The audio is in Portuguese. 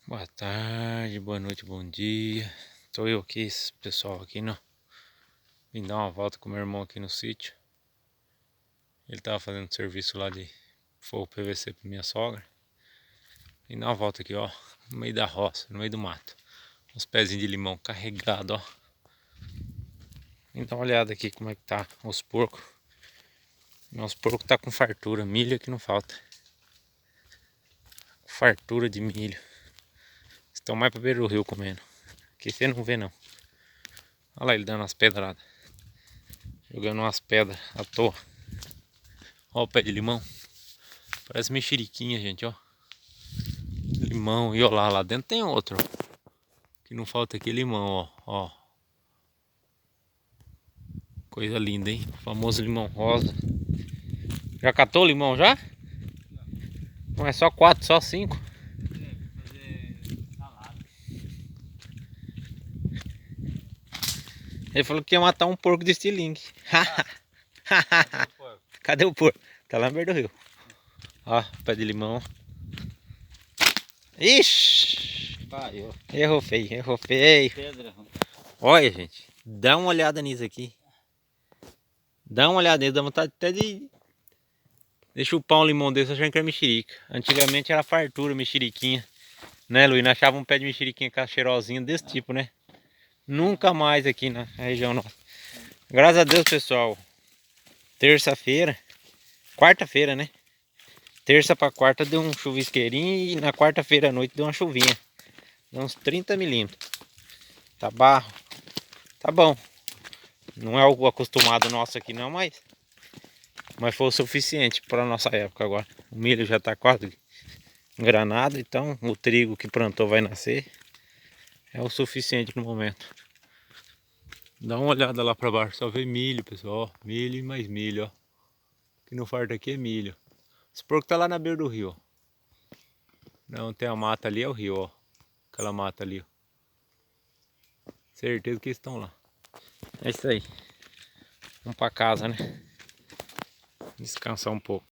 Boa tarde, boa noite, bom dia. Tô eu aqui, esse pessoal aqui, não. Vim dar uma volta com meu irmão aqui no sítio. Ele tava fazendo serviço lá de fogo PVC pra minha sogra. Vim dar uma volta aqui, ó, no meio da roça, no meio do mato. Uns pezinhos de limão carregado, ó. Vim dar uma olhada aqui como é que tá os porcos. Meus porcos tá com fartura, milho aqui não falta. Fartura de milho. Estão mais pra beira do rio comendo. Aqui você não vê não. Olha lá ele dando umas pedradas. Jogando umas pedras à toa. Olha o pé de limão. Parece mexeriquinha, gente, ó. Limão. E olha lá dentro tem outro. Que não falta aqui limão, ó. Coisa linda, hein? O famoso limão rosa. Já catou o limão já? Não é só 4, só 5. Ele falou que ia matar um porco de estilingue. Cadê o porco? Tá lá no meio do rio. Ó, pé de limão. Ixi! Errou feio, errou feio. Olha, gente. Dá uma olhada nisso aqui. Dá uma olhada nisso. Dá vontade até de chupar um limão desse achando que era mexerica. Antigamente era fartura, mexeriquinha. Né, Luiz? Nós achava um pé de mexeriquinha cheirosinho desse tipo, né? Nunca mais aqui na região nossa. Graças a Deus, pessoal. Terça-feira. Quarta-feira, né? Terça pra quarta deu um chuvisqueirinho e na quarta-feira à noite deu uma chuvinha. Deu uns 30 milímetros. Tá barro. Tá bom. Não é algo acostumado nosso aqui não, mas foi o suficiente para nossa época agora. O milho já tá quase engranado, então o trigo que plantou vai nascer. É o suficiente no momento. Dá uma olhada lá para baixo, só vê milho, pessoal. Ó, milho e mais milho, ó. O que não falta aqui é milho. Esse porco tá lá na beira do rio, ó. Não, tem a mata ali, é o rio, ó. Aquela mata ali, ó. Certeza que eles estão lá. É isso aí. Vamos para casa, né? Descansar um pouco.